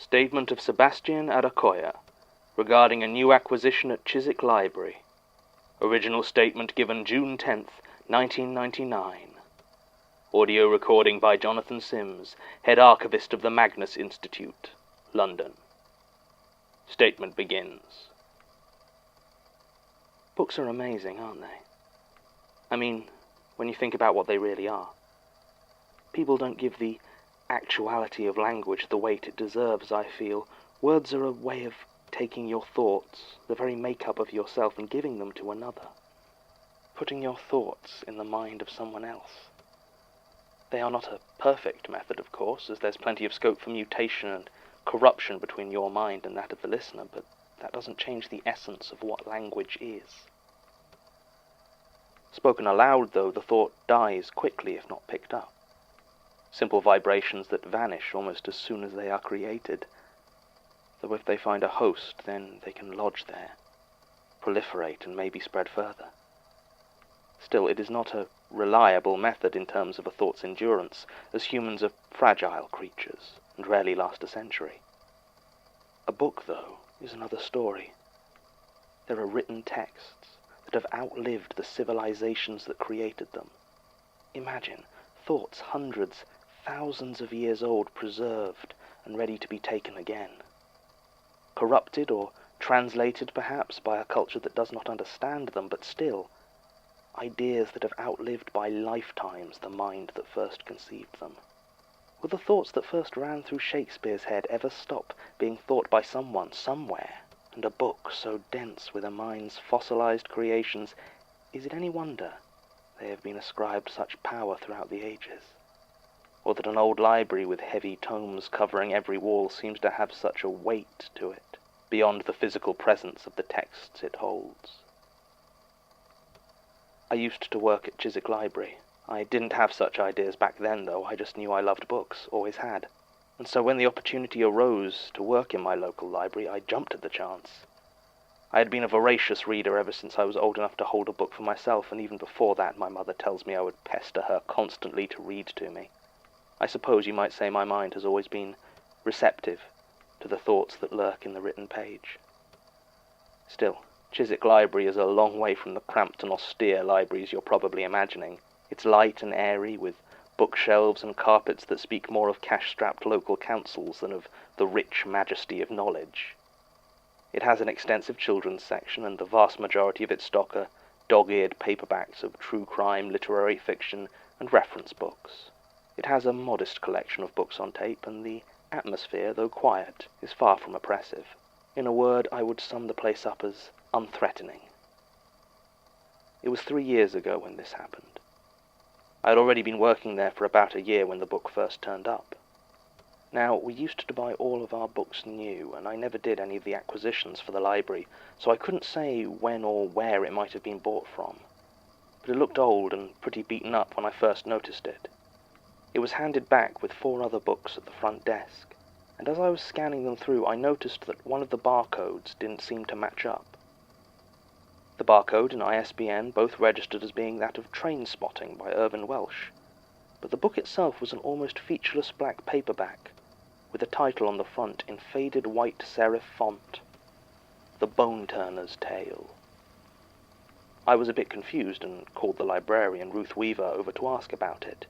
Statement of Sebastian Adekoya regarding a new acquisition at Chiswick Library. Original statement given June 10th, 1999. Audio recording by Jonathan Sims, Head Archivist of the Magnus Institute, London. Statement begins. Books are amazing, aren't they? I mean, when you think about what they really are. People don't give the actuality of language the weight it deserves, I feel. Words are a way of taking your thoughts, the very makeup of yourself, and giving them to another. Putting your thoughts in the mind of someone else. They are not a perfect method, of course, as there's plenty of scope for mutation and corruption between your mind and that of the listener, but that doesn't change the essence of what language is. Spoken aloud, though, the thought dies quickly if not picked up. Simple vibrations that vanish almost as soon as they are created. Though if they find a host, then they can lodge there, proliferate, and maybe spread further. Still, it is not a reliable method in terms of a thought's endurance, as humans are fragile creatures and rarely last a century. A book, though, is another story. There are written texts that have outlived the civilizations that created them. Imagine thoughts hundreds, thousands of years old, preserved and ready to be taken again. Corrupted or translated, perhaps, by a culture that does not understand them, but still, ideas that have outlived by lifetimes the mind that first conceived them. Will the thoughts that first ran through Shakespeare's head ever stop being thought by someone, somewhere? And a book so dense with a mind's fossilized creations, is it any wonder they have been ascribed such power throughout the ages? Or that an old library with heavy tomes covering every wall seems to have such a weight to it, beyond the physical presence of the texts it holds? I used to work at Chiswick Library. I didn't have such ideas back then, though. I just knew I loved books, always had. And so when the opportunity arose to work in my local library, I jumped at the chance. I had been a voracious reader ever since I was old enough to hold a book for myself, and even before that my mother tells me I would pester her constantly to read to me. I suppose you might say my mind has always been receptive to the thoughts that lurk in the written page. Still, Chiswick Library is a long way from the cramped and austere libraries you're probably imagining. It's light and airy, with bookshelves and carpets that speak more of cash-strapped local councils than of the rich majesty of knowledge. It has an extensive children's section, and the vast majority of its stock are dog-eared paperbacks of true crime, literary fiction, and reference books. It has a modest collection of books on tape, and the atmosphere, though quiet, is far from oppressive. In a word, I would sum the place up as unthreatening. It was 3 years ago when this happened. I had already been working there for about a year when the book first turned up. Now, we used to buy all of our books new, and I never did any of the acquisitions for the library, so I couldn't say when or where it might have been bought from. But it looked old and pretty beaten up when I first noticed it. It was handed back with 4 other books at the front desk, and as I was scanning them through, I noticed that one of the barcodes didn't seem to match up. The barcode and ISBN both registered as being that of Train Spotting by Irvin Welsh, but the book itself was an almost featureless black paperback, with a title on the front in faded white serif font, The Boneturner's Tale. I was a bit confused and called the librarian, Ruth Weaver, over to ask about it.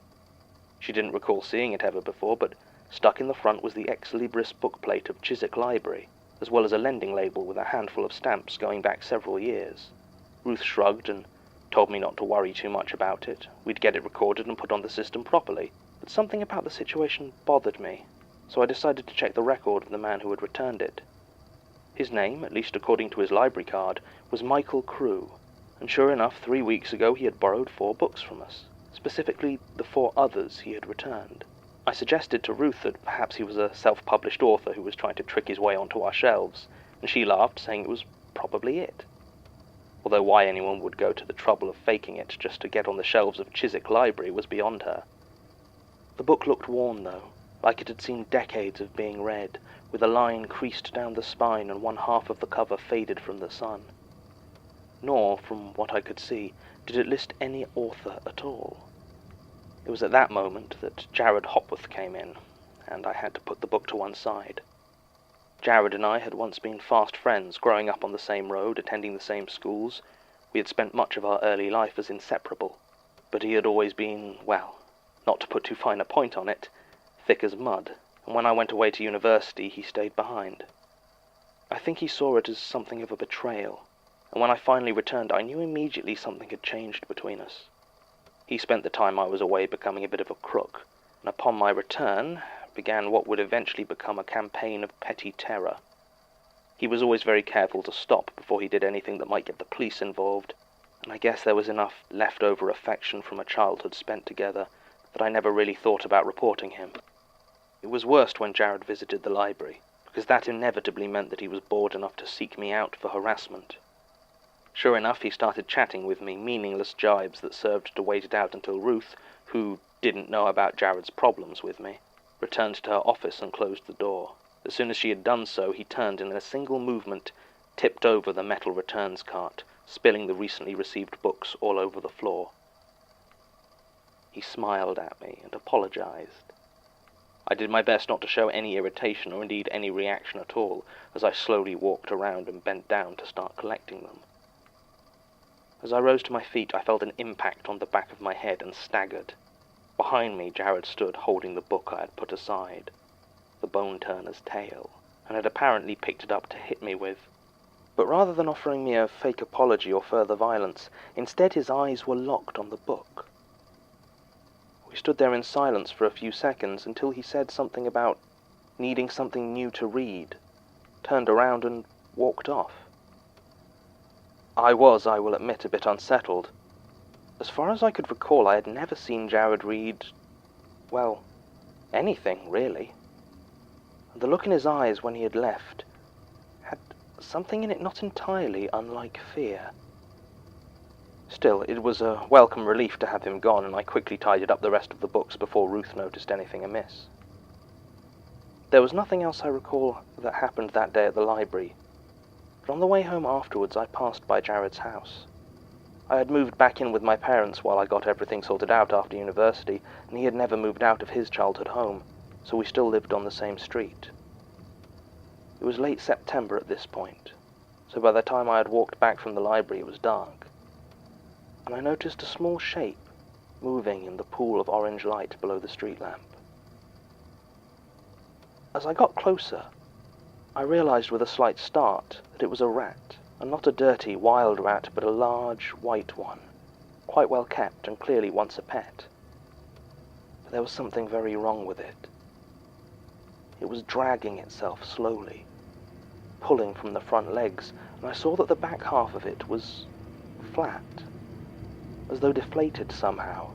She didn't recall seeing it ever before, but stuck in the front was the ex libris bookplate of Chiswick Library, as well as a lending label with a handful of stamps going back several years. Ruth shrugged and told me not to worry too much about it. We'd get it recorded and put on the system properly. But something about the situation bothered me, so I decided to check the record of the man who had returned it. His name, at least according to his library card, was Michael Crewe, and sure enough, 3 weeks ago he had borrowed 4 books from us, specifically the 4 others he had returned. I suggested to Ruth that perhaps he was a self-published author who was trying to trick his way onto our shelves, and she laughed, saying it was probably it. Although why anyone would go to the trouble of faking it just to get on the shelves of Chiswick Library was beyond her. The book looked worn, though, like it had seen decades of being read, with a line creased down the spine and one half of the cover faded from the sun. Nor, from what I could see, did it list any author at all. It was at that moment that Jared Hopworth came in, and I had to put the book to one side. Jared and I had once been fast friends, growing up on the same road, attending the same schools. We had spent much of our early life as inseparable. But he had always been, well, not to put too fine a point on it, thick as mud, and when I went away to university, he stayed behind. I think he saw it as something of a betrayal, and when I finally returned, I knew immediately something had changed between us. He spent the time I was away becoming a bit of a crook, and upon my return began what would eventually become a campaign of petty terror. He was always very careful to stop before he did anything that might get the police involved, and I guess there was enough leftover affection from a childhood spent together that I never really thought about reporting him. It was worst when Jared visited the library, because that inevitably meant that he was bored enough to seek me out for harassment. Sure enough, he started chatting with me, meaningless jibes that served to wait it out until Ruth, who didn't know about Jared's problems with me, returned to her office and closed the door. As soon as she had done so, he turned and in a single movement tipped over the metal returns cart, spilling the recently received books all over the floor. He smiled at me and apologized. I did my best not to show any irritation or indeed any reaction at all as I slowly walked around and bent down to start collecting them. As I rose to my feet, I felt an impact on the back of my head and staggered. Behind me, Jared stood holding the book I had put aside, the Boneturner's Tale, and had apparently picked it up to hit me with. But rather than offering me a fake apology or further violence, instead his eyes were locked on the book. We stood there in silence for a few seconds until he said something about needing something new to read, turned around and walked off. I will admit, a bit unsettled. As far as I could recall, I had never seen Jared read, well, anything, really. And the look in his eyes when he had left had something in it not entirely unlike fear. Still, it was a welcome relief to have him gone, and I quickly tidied up the rest of the books before Ruth noticed anything amiss. There was nothing else I recall that happened that day at the library, but on the way home afterwards I passed by Jared's house. I had moved back in with my parents while I got everything sorted out after university, and he had never moved out of his childhood home, so we still lived on the same street. It was late September at this point, so by the time I had walked back from the library it was dark, and I noticed a small shape moving in the pool of orange light below the street lamp. As I got closer, I realized with a slight start that it was a rat, and not a dirty, wild rat, but a large, white one, quite well kept and clearly once a pet. But there was something very wrong with it. It was dragging itself slowly, pulling from the front legs, and I saw that the back half of it was flat, as though deflated somehow.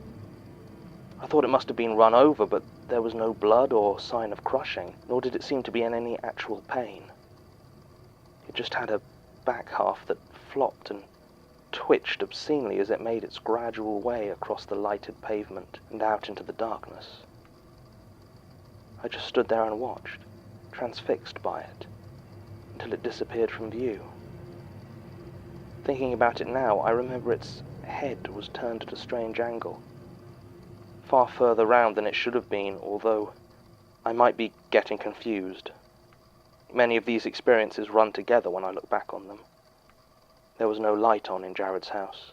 I thought it must have been run over, but there was no blood or sign of crushing, nor did it seem to be in any actual pain. It just had a back half that flopped and twitched obscenely as it made its gradual way across the lighted pavement and out into the darkness. I just stood there and watched, transfixed by it, until it disappeared from view. Thinking about it now, I remember its head was turned at a strange angle, far further round than it should have been, although I might be getting confused. Many of these experiences run together when I look back on them. There was no light on in Jared's house,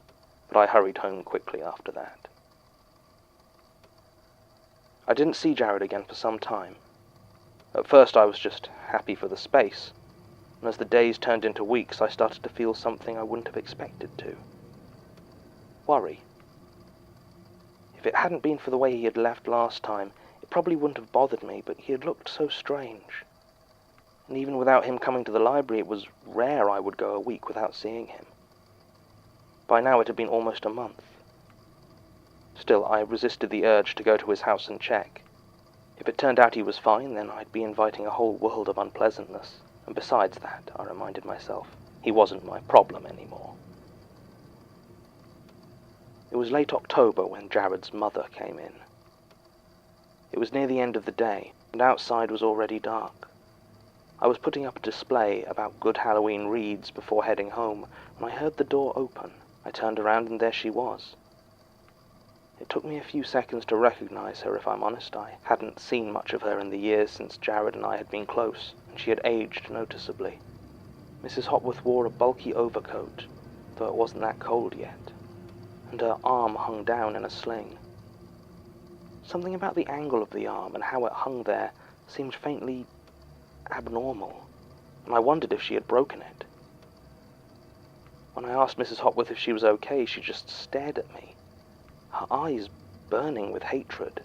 but I hurried home quickly after that. I didn't see Jared again for some time. At first I was just happy for the space, and as the days turned into weeks I started to feel something I wouldn't have expected to. Worry. If it hadn't been for the way he had left last time, it probably wouldn't have bothered me, but he had looked so strange. And even without him coming to the library, it was rare I would go a week without seeing him. By now it had been almost a month. Still, I resisted the urge to go to his house and check. If it turned out he was fine, then I'd be inviting a whole world of unpleasantness. And besides that, I reminded myself, he wasn't my problem anymore. It was late October when Jared's mother came in. It was near the end of the day, and outside was already dark. I was putting up a display about good Halloween reads before heading home, when I heard the door open. I turned around and there she was. It took me a few seconds to recognize her, if I'm honest. I hadn't seen much of her in the years since Jared and I had been close, and She had aged noticeably. Mrs. Hopworth wore a bulky overcoat, though it wasn't that cold yet, and her arm hung down in a sling. Something about the angle of the arm and how it hung there seemed faintly abnormal, and I wondered if she had broken it. When I asked Mrs. Hopworth if she was okay, she just stared at me, her eyes burning with hatred.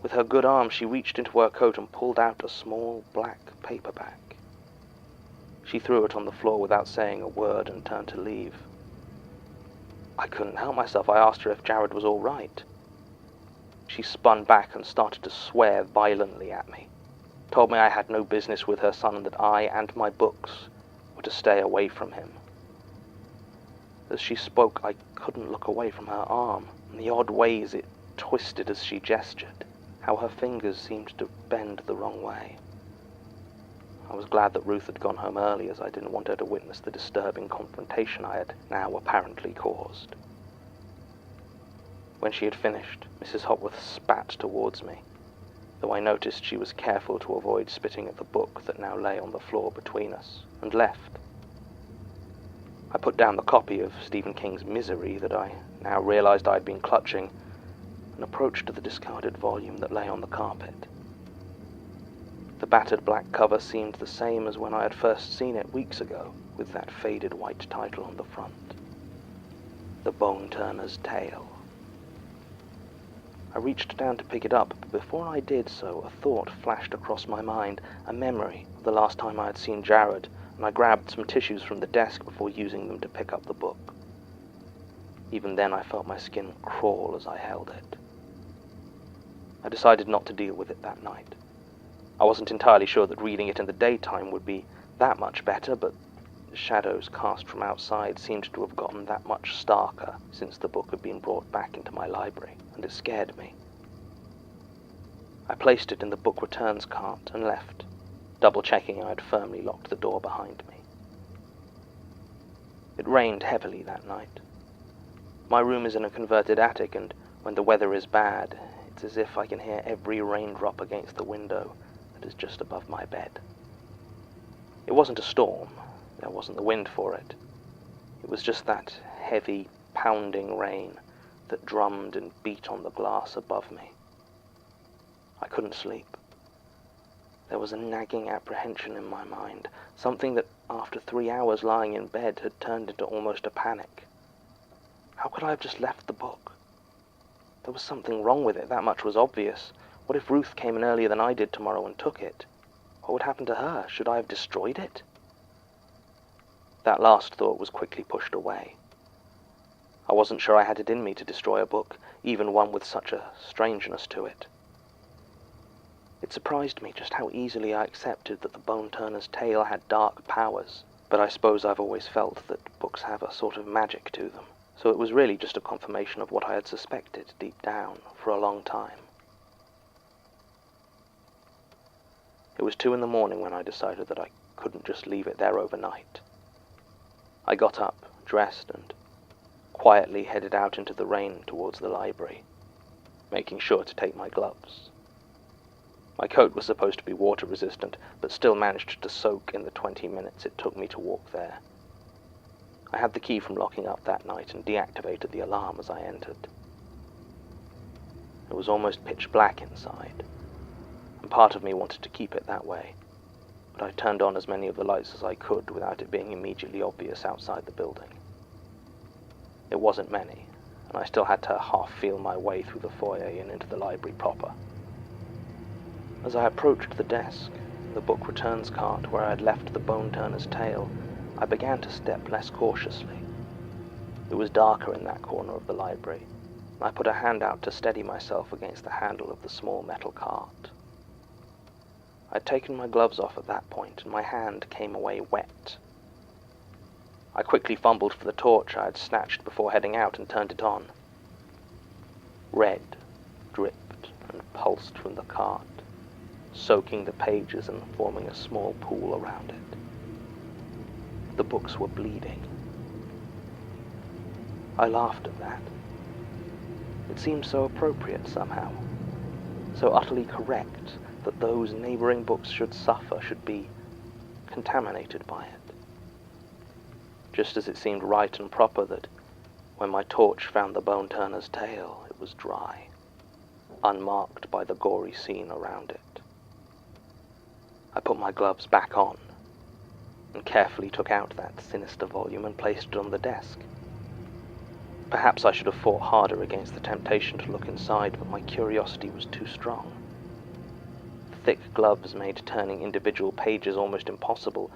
With her good arm, she reached into her coat and pulled out a small black paperback. She threw it on the floor without saying a word and turned to leave. I couldn't help myself. I asked her if Jared was all right. She spun back and started to swear violently at me, told me I had no business with her son and that I and my books were to stay away from him. As she spoke, I couldn't look away from her arm, and the odd ways it twisted as she gestured, how her fingers seemed to bend the wrong way. I was glad that Ruth had gone home early, as I didn't want her to witness the disturbing confrontation I had now apparently caused. When she had finished, Mrs. Hopworth spat towards me, though I noticed she was careful to avoid spitting at the book that now lay on the floor between us, and left. I put down the copy of Stephen King's Misery that I now realized I had been clutching, and approached the discarded volume that lay on the carpet. The battered black cover seemed the same as when I had first seen it weeks ago, with that faded white title on the front. The Boneturner's Tale. I reached down to pick it up, but before I did so, a thought flashed across my mind, a memory of the last time I had seen Jared, and I grabbed some tissues from the desk before using them to pick up the book. Even then I felt my skin crawl as I held it. I decided not to deal with it that night. I wasn't entirely sure that reading it in the daytime would be that much better, but the shadows cast from outside seemed to have gotten that much starker since the book had been brought back into my library, and it scared me. I placed it in the book returns cart and left, double-checking I had firmly locked the door behind me. It rained heavily that night. My room is in a converted attic, and when the weather is bad, it's as if I can hear every raindrop against the window that is just above my bed. It wasn't a storm. There wasn't the wind for it. It was just that heavy, pounding rain that drummed and beat on the glass above me. I couldn't sleep. There was a nagging apprehension in my mind, something that, after 3 hours lying in bed, had turned into almost a panic. How could I have just left the book? There was something wrong with it, that much was obvious. What if Ruth came in earlier than I did tomorrow and took it? What would happen to her? Should I have destroyed it? That last thought was quickly pushed away. I wasn't sure I had it in me to destroy a book, even one with such a strangeness to it. It surprised me just how easily I accepted that the Boneturner's Tale had dark powers, but I suppose I've always felt that books have a sort of magic to them, so it was really just a confirmation of what I had suspected deep down for a long time. It was 2 a.m. when I decided that I couldn't just leave it there overnight. I got up, dressed, and quietly headed out into the rain towards the library, making sure to take my gloves. My coat was supposed to be water-resistant, but still managed to soak in the 20 minutes it took me to walk there. I had the key from locking up that night and deactivated the alarm as I entered. It was almost pitch black inside, and part of me wanted to keep it that way, but I turned on as many of the lights as I could without it being immediately obvious outside the building. It wasn't many, and I still had to half feel my way through the foyer and into the library proper. As I approached the desk, the book returns cart where I had left the Boneturner's Tale, I began to step less cautiously. It was darker in that corner of the library, and I put a hand out to steady myself against the handle of the small metal cart. I'd taken my gloves off at that point, and my hand came away wet. I quickly fumbled for the torch I had snatched before heading out and turned it on. Red dripped and pulsed from the cart, soaking the pages and forming a small pool around it. The books were bleeding. I laughed at that. It seemed so appropriate somehow, so utterly correct, that those neighbouring books should suffer, should be contaminated by it. Just as it seemed right and proper that when my torch found the Boneturner's tale, it was dry, unmarked by the gory scene around it. I put my gloves back on and carefully took out that sinister volume and placed it on the desk. Perhaps I should have fought harder against the temptation to look inside, but my curiosity was too strong. Thick gloves made turning individual pages almost impossible,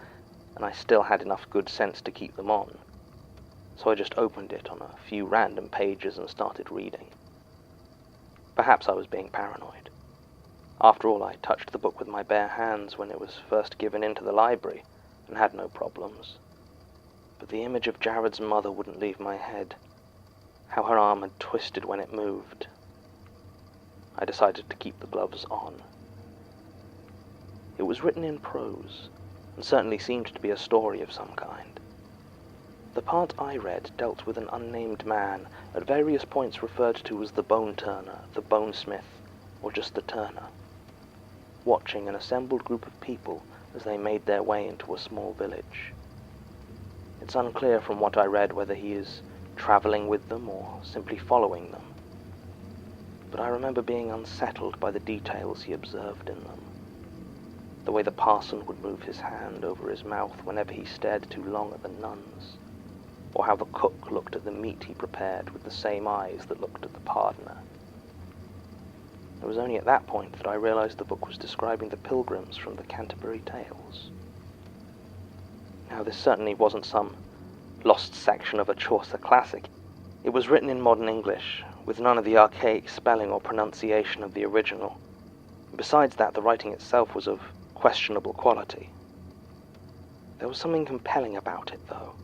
and I still had enough good sense to keep them on. So I just opened it on a few random pages and started reading. Perhaps I was being paranoid. After all, I touched the book with my bare hands when it was first given into the library, and had no problems. But the image of Jared's mother wouldn't leave my head. How her arm had twisted when it moved. I decided to keep the gloves on. It was written in prose, and certainly seemed to be a story of some kind. The part I read dealt with an unnamed man, at various points referred to as the Boneturner, the Bonesmith, or just the Turner, watching an assembled group of people as they made their way into a small village. It's unclear from what I read whether he is travelling with them or simply following them, but I remember being unsettled by the details he observed in them. The way the parson would move his hand over his mouth whenever he stared too long at the nuns, or how the cook looked at the meat he prepared with the same eyes that looked at the pardoner. It was only at that point that I realized the book was describing the pilgrims from the Canterbury Tales. Now, this certainly wasn't some lost section of a Chaucer classic. It was written in modern English, with none of the archaic spelling or pronunciation of the original. Besides that, the writing itself was of questionable quality. There was something compelling about it, though.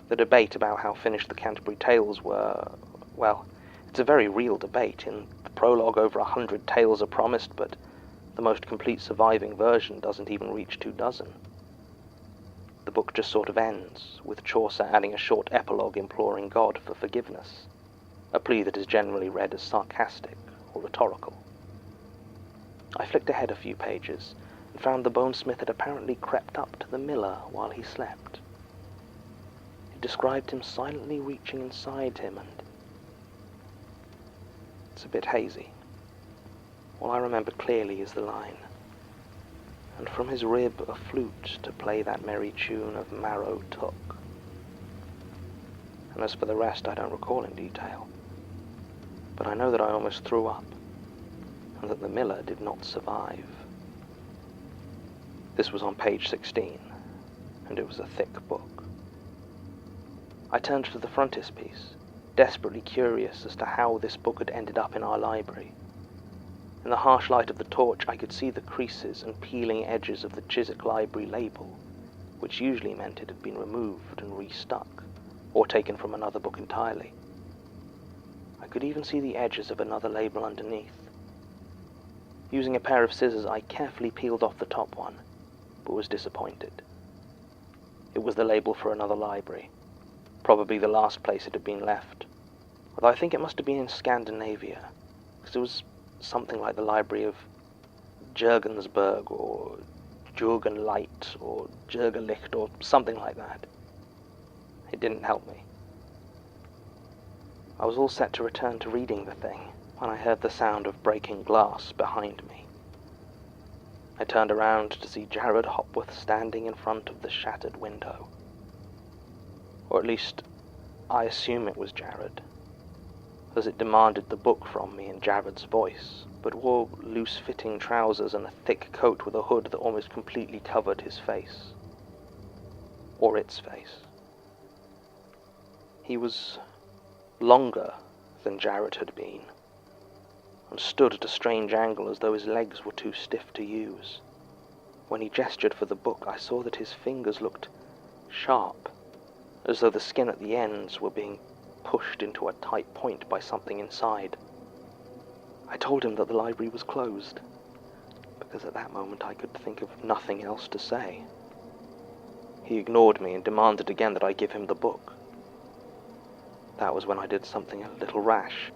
The debate about how finished the Canterbury Tales were, well, it's a very real debate. In the prologue, over 100 tales are promised, but the most complete surviving version doesn't even reach 24. The book just sort of ends, with Chaucer adding a short epilogue imploring God for forgiveness, a plea that is generally read as sarcastic or rhetorical. I flicked ahead a few pages and found the bonesmith had apparently crept up to the miller while he slept. It described him silently reaching inside him, and it's a bit hazy. All I remember clearly is the line, "And from his rib a flute to play that merry tune of Marrow took." And as for the rest, I don't recall in detail. But I know that I almost threw up, and that the miller did not survive. This was on page 16, and it was a thick book. I turned to the frontispiece, desperately curious as to how this book had ended up in our library. In the harsh light of the torch, I could see the creases and peeling edges of the Chiswick Library label, which usually meant it had been removed and restuck, or taken from another book entirely. I could even see the edges of another label underneath. Using a pair of scissors, I carefully peeled off the top one, but was disappointed. It was the label for another library, probably the last place it had been left, although I think it must have been in Scandinavia, because it was something like the Library of Jürgensburg, or Jürgenlight, or Jürgerlicht, or something like that. It didn't help me. I was all set to return to reading the thing when I heard the sound of breaking glass behind me. I turned around to see Jared Hopworth standing in front of the shattered window. Or at least, I assume it was Jared, as it demanded the book from me in Jared's voice, but wore loose-fitting trousers and a thick coat with a hood that almost completely covered his face. Or its face. He was longer than Jared had been, and stood at a strange angle as though his legs were too stiff to use. When he gestured for the book, I saw that his fingers looked sharp, as though the skin at the ends were being pushed into a tight point by something inside. I told him that the library was closed, because at that moment I could think of nothing else to say. He ignored me and demanded again that I give him the book. That was when I did something a little rash,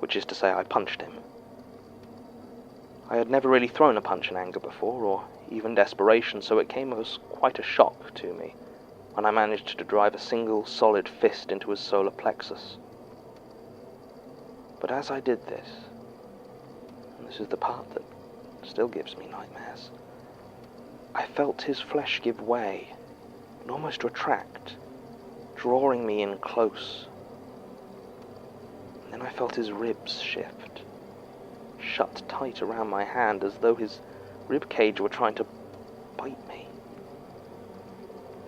which is to say I punched him. I had never really thrown a punch in anger before, or even desperation, so it came as quite a shock to me when I managed to drive a single solid fist into his solar plexus. But as I did this, and this is the part that still gives me nightmares, I felt his flesh give way and almost retract, drawing me in close. And then I felt his ribs shift, shut tight around my hand as though his rib cage were trying to bite me.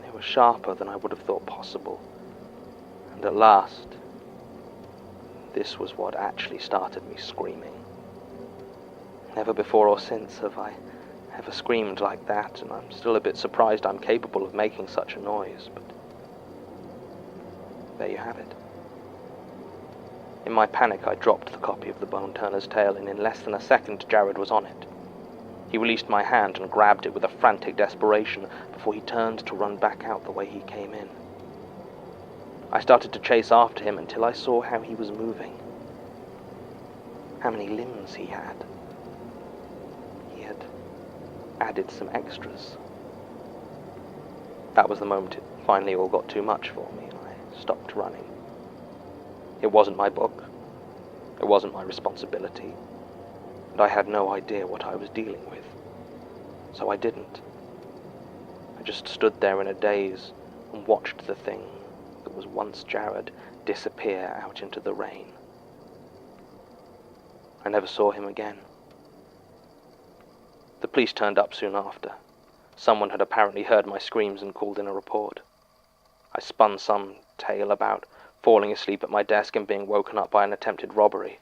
They were sharper than I would have thought possible, and at last, this was what actually started me screaming. Never before or since have I ever screamed like that, and I'm still a bit surprised I'm capable of making such a noise, but there you have it. In my panic, I dropped the copy of the Boneturner's tale, and in less than a second, Jared was on it. He released my hand and grabbed it with a frantic desperation before he turned to run back out the way he came in. I started to chase after him until I saw how he was moving, how many limbs he had. He had added some extras. That was the moment it finally all got too much for me, and I stopped running. It wasn't my book. It wasn't my responsibility. And I had no idea what I was dealing with. So I didn't. I just stood there in a daze and watched the thing that was once Jared disappear out into the rain. I never saw him again. The police turned up soon after. Someone had apparently heard my screams and called in a report. I spun some tale about falling asleep at my desk and being woken up by an attempted robbery.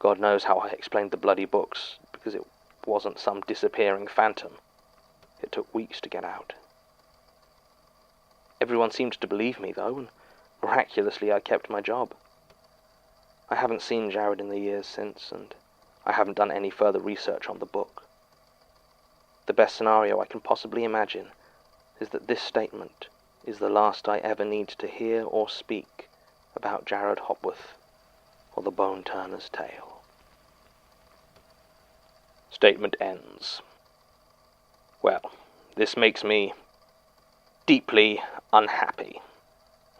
God knows how I explained the bloody books, because it wasn't some disappearing phantom. It took weeks to get out. Everyone seemed to believe me, though, and miraculously I kept my job. I haven't seen Jared in the years since, and I haven't done any further research on the book. The best scenario I can possibly imagine is that this statement is the last I ever need to hear or speak about Jared Hopworth or the Boneturner's tale. Statement ends. Well, this makes me deeply unhappy.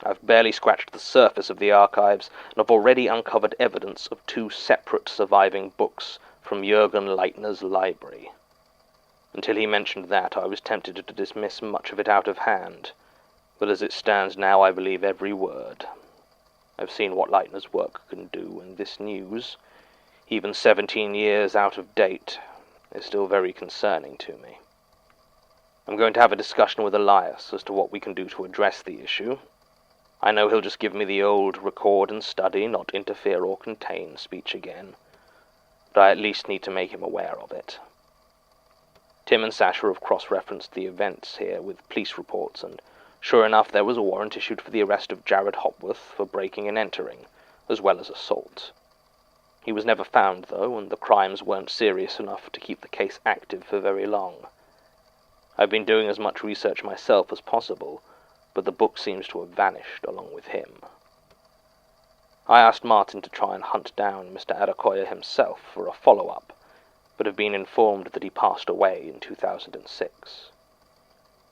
I've barely scratched the surface of the archives, and I've already uncovered evidence of 2 separate surviving books from Jürgen Leitner's library. Until he mentioned that, I was tempted to dismiss much of it out of hand, but as it stands now, I believe every word. I've seen what Leitner's work can do, and this news, even 17 years out of date, is still very concerning to me. I'm going to have a discussion with Elias as to what we can do to address the issue. I know he'll just give me the old record and study, not interfere or contain speech again, but I at least need to make him aware of it. Tim and Sasha have cross-referenced the events here with police reports, and sure enough, there was a warrant issued for the arrest of Jared Hopworth for breaking and entering, as well as assault. He was never found, though, and the crimes weren't serious enough to keep the case active for very long. I've been doing as much research myself as possible, but the book seems to have vanished along with him. I asked Martin to try and hunt down Mr. Adekoya himself for a follow-up, but have been informed that he passed away in 2006.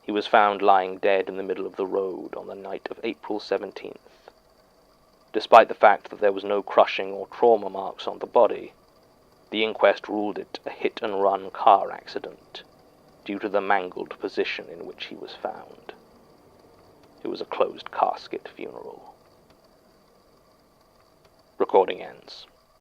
He was found lying dead in the middle of the road on the night of April 17th. Despite the fact that there was no crushing or trauma marks on the body, the inquest ruled it a hit-and-run car accident due to the mangled position in which he was found. It was a closed casket funeral. Recording ends.